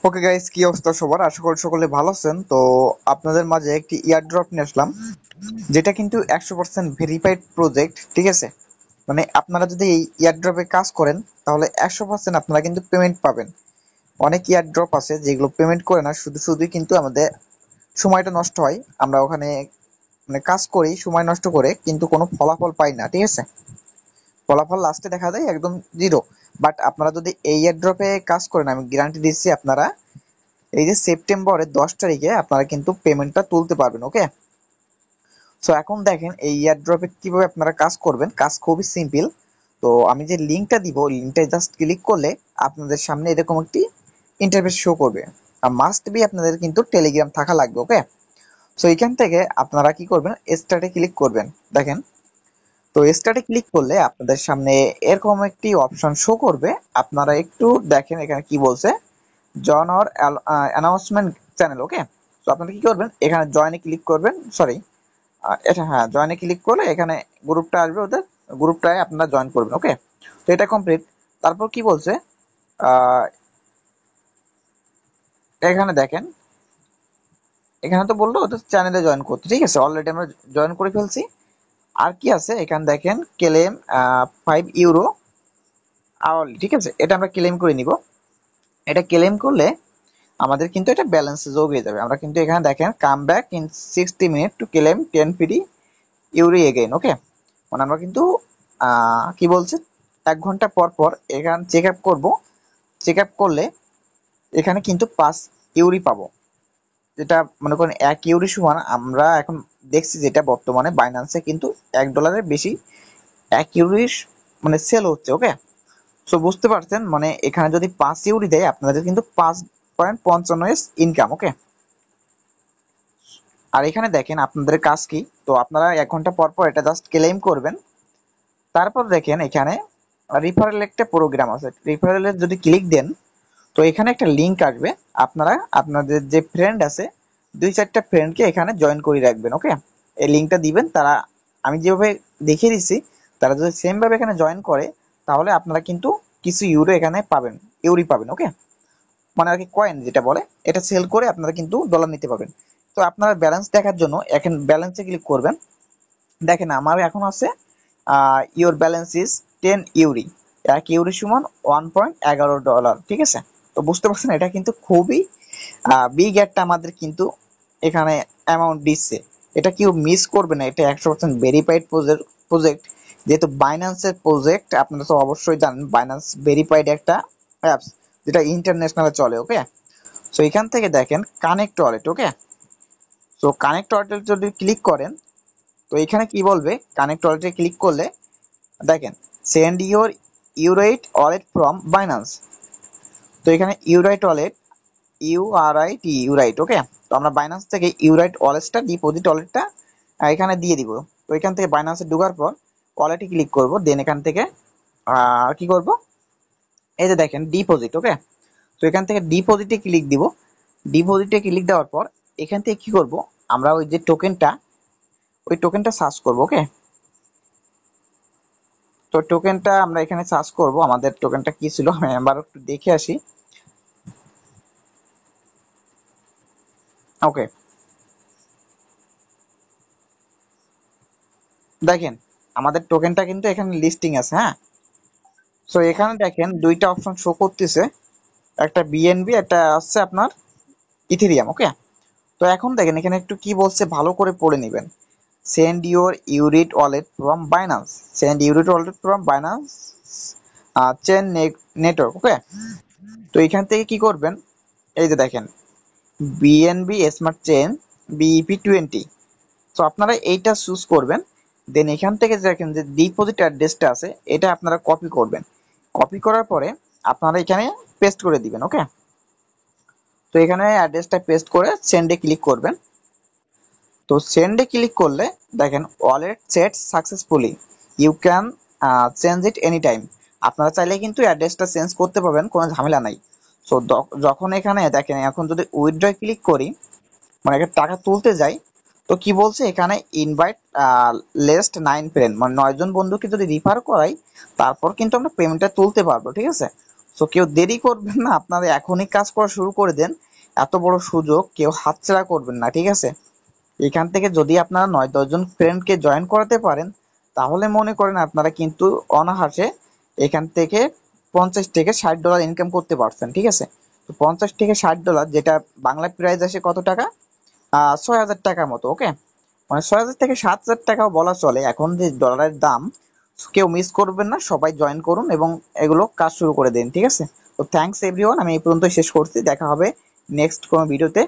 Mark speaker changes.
Speaker 1: Okay guys, কি অবস্থা সবার? আশা করি সকলে ভালো আছেন। তো আপনাদের মাঝে একটি ইয়ারড্রপ নিয়ে আসলাম, যেটা কিন্তু 100% ভেরিফাইড প্রজেক্ট। ঠিক আছে, মানে আপনারা যদি এই ইয়ারড্রপে কাজ করেন তাহলে 100% আপনারা কিন্তু পেমেন্ট পাবেন। অনেক ইয়ারড্রপ আছে যেগুলো পেমেন্ট করে না, শুধু শুধুই কিন্তু আমাদের সময়টা নষ্ট হয়। আমরা ওখানে মানে কাজ করি সময় নষ্ট করে, কিন্তু কোনো ফলাফল পাই না। ঠিক আছে, ফলাফল লাস্টে দেখা যায় একদম জিরো। বাট আপনারা যদি এই ইয়ারড্রপে কাজ করেন, আমি গ্যারান্টি দিচ্ছি আপনারা এই যে সেপ্টেম্বরের 10 তারিখে আপনারা কিন্তু পেমেন্টটা তুলতে পারবেন। ওকে, সো এখন দেখেন এই এয়ারড্রপে কিভাবে আপনারা কাজ করবেন। কাজ খুবই সিম্পল। তো আমি যে লিঙ্কটা দিব, লিঙ্কটা জাস্ট ক্লিক করলে আপনাদের সামনে এরকম একটি ইন্টারফেস শো করবে। আর মাস্ট বি আপনাদের কিন্তু টেলিগ্রাম থাকা লাগবে। ওকে, সো এখান থেকে আপনারা কি করবেন, স্টার্টে ক্লিক করবেন। দেখেন, তো স্টার্টে ক্লিক করলে আপনাদের সামনে এরকম একটি অপশন শো করবে। আপনারা একটু দেখেন এখানে কি বলছে, জয়েন আওয়ার অ্যানাউন্সমেন্ট চ্যানেল। ওকে, তো আপনারা কি করবেন, এখানে জয়েনে ক্লিক করবেন। সরি, এটা হ্যাঁ, জয়েনে ক্লিক করলে এখানে গ্রুপটা আসবে, ওদের গ্রুপটায় আপনারা জয়েন করবেন। ওকে, তো এটা কমপ্লিট। তারপর কি বলছে, আহ, এখানে দেখেন, এখানে তো বললো ওদের চ্যানেলে জয়েন করতে। ঠিক আছে, অলরেডি আমরা জয়েন করে ফেলছি। আর কি আছে এখানে দেখেন, ক্লেম 5 ইউরো আওয়ারলি। ঠিক আছে, এটা আমরা ক্লেম করে নিব। এটা ক্লেম করলে আমাদের কিন্তু এটা ব্যালেন্সে যোগ হয়ে যাবে। আমরা কিন্তু এখানে দেখেন, come back in 60 minute to claim 10 free ইউরি এগেইন। ওকে, মানে আমরা কিন্তু কি বলছে, 1 ঘন্টা পর পর এখানে চেক আপ করবো। চেক আপ করলে এখানে কিন্তু 5 ইউরি পাবো। যেটা মনে করেন 1 ইউরি সমান, আমরা এখন দেখছি যেটা বর্তমানে বাইন্যান্সে কিন্তু $1 বেশি 1 ইউরি মানে সেল হচ্ছে। ওকে, সো বুঝতে পারছেন, মানে এখানে যদি 5 ইউরি দেয় আপনাদের কিন্তু 5.55 ইনকাম। ওকে, আর এখানে দেখেন আপনাদের কাজ কি। তো আপনারা 1 ঘন্টা পর পর এটা জাস্ট ক্লেম করবেন। তারপর দেখেন এখানে রিফারেল একটা প্রোগ্রাম আছে। রিফারেলের যদি ক্লিক দেন, তো এখানে একটা লিংক আসবে। আপনারা আপনাদের যে ফ্রেন্ড আছে, 2-4টা ফ্রেন্ডকে এখানে জয়েন করে রাখবেন। ওকে, এই লিংকটা দিবেন। তারা আমি যেভাবে দেখিয়ে দিচ্ছি, তারা যদি সেম ভাবে এখানে জয়েন করে, তাহলে আপনারা কিন্তু কিছু ইউরো এখানে পাবেন, ইউরি পাবেন। ওকে, মানে আর কি কয়েন যেটা বলে, এটা সেল করে আপনারা কিন্তু ডলার নিতে পারবেন। তো আপনারা ব্যালেন্স দেখার জন্য এখন ব্যালেন্সে ক্লিক করবেন। দেখেন আমার এখন আছে your balance is 10 Yuri. 1 Yuri সমান $1.11। ঠিক আছে, তো বুঝতে পারছেন এটা কিন্তু খুবই বিগ একটা আমাদের কিন্তু এখানে অ্যামাউন্ট দিচ্ছে। এটা কেউ মিস করবে না, এটা 100% ভেরিফাইড প্রজেক্ট। যেহেতু বাইন্যান্সের প্রজেক্ট, আপনারা তো অবশ্যই জানেন বাইন্যান্স ভেরিফাইড একটা অ্যাপস, যেটা ইন্টারন্যাশনালে চলে। ওকে, সো এখান থেকে দেখেন কানেক্ট ওয়ালেট। ওকে, সো কানেক্ট ওয়ালেট যদি ক্লিক করেন, তো এখানে কি বলবে, কানেক্ট ওয়ালেটে ক্লিক করলে দেখেন, সেন্ড ইউর ইউরাইট ওয়ালেট ফ্রম বাইন্যান্স। তো এখানে ইউরাইট ওয়ালেট, ইউআরআইটি ইউরাইট। ওকে, তো আমরা বাইন্যান্স থেকে ইউরাইট ওয়ালেটটা, ডিপোজিট ওয়ালেটটা এখানে দিয়ে দিব। তো এখান থেকে বাইন্যান্সে ঢোকার পর ওয়ালেটে ক্লিক করব। দেন এখান থেকে কি করব, এই যে দেখেন ডিপোজিট। ওকে, তো এখান থেকে ডিপোজিটে ক্লিক দিব। ডিপোজিটে ক্লিক দেওয়ার পর এখান থেকে কি করব, আমরা ওই যে টোকেনটা, ওই টোকেনটা সার্চ করব। ওকে, তো টোকেনটা আমরা এখানে সার্চ করব। আমাদের টোকেনটা কি ছিল আমি আবার একটু দেখে আসি। ওকে, দেখেন আমাদের টোকেনটা কিন্তু এখানে লিস্টিং আছে। হ্যাঁ, সো এখানে দেখেন দুইটা অপশন শো করতেছে, একটা বিএনবি, একটা আছে আপনার ইথেরিয়াম। ওকে, তো এখন দেখেন এখানে একটু কি বলছে, ভালো করে পড়ে নেবেন। সেন্ড ইউর ইউরিট ওয়ালেট ফ্রম বাইন্যান্স, সেন্ড ইউরিট wallet from Binance chain network. Okay, তো এখান থেকে কি করবেন, এই যে দেখেন বিএনবি স্মার্ট চেন বিইপি 20। তো আপনারা এইটা চুজ করবেন। দেন এখান থেকে দেখেন যে ডিপোজিট অ্যাড্রেসটা আছে, এটা আপনারা কপি করবেন। কপি করার পরে আপনারা এখানে পেস্ট করে দিবেন। ওকে, তো এখানে অ্যাড্রেসটা পেস্ট করে সেন্ডে ক্লিক করবেন। তো সেন্ডে ক্লিক করলে দেখেন wallet set successfully, you can change it any time. আপনারা চাইলে কিন্তু অ্যাড্রেসটা চেঞ্জ করতে পারবেন, কোনো ঝামেলা নাই। সো যখন এখানে দেখেন, এখন যদি উইথড্র ক্লিক করি, মানে এখানে টাকা তুলতে যাই, তো কি বলছে এখানে, ইনভাইট লিস্ট 9 ফ্রেন্ড, মানে 9 জন বন্ধুকে যদি রিফার করাই, তারপর কিন্তু আমরা পেমেন্টটা তুলতে পারবো। ঠিক আছে, সো কেউ দেরি করবেন না, আপনারা এখনই কাজ করা শুরু করে দেন। এত বড় সুযোগ কেউ হাতছাড়া করবেন না, ঠিক আছে? এখান থেকে যদি আপনারা 9-10 জন ফ্রেন্ডকে জয়েন করাতে পারেন, তাহলে মনে করেন আপনারা কিন্তু অনায়াসে এখান থেকে $50 থেকে $60 ইনকাম করতে পারছেন, ঠিক আছে? তো $50 থেকে $60, যেটা বাংলা প্রাইস আসে কত টাকা? 6,000 টাকার মতো, ওকে? মানে 6,000 থেকে 7,000 টাকাও বলা চলে এখন যে ডলারের দাম। কেউ মিস করবেন না, সবাই জয়েন করুন এবং এগুলো কাজ শুরু করে দিন, ঠিক আছে? তো থ্যাঙ্কস এভরিওয়ান, আমি এই পর্যন্ত শেষ করছি। দেখা হবে নেক্সট কোনো ভিডিওতে।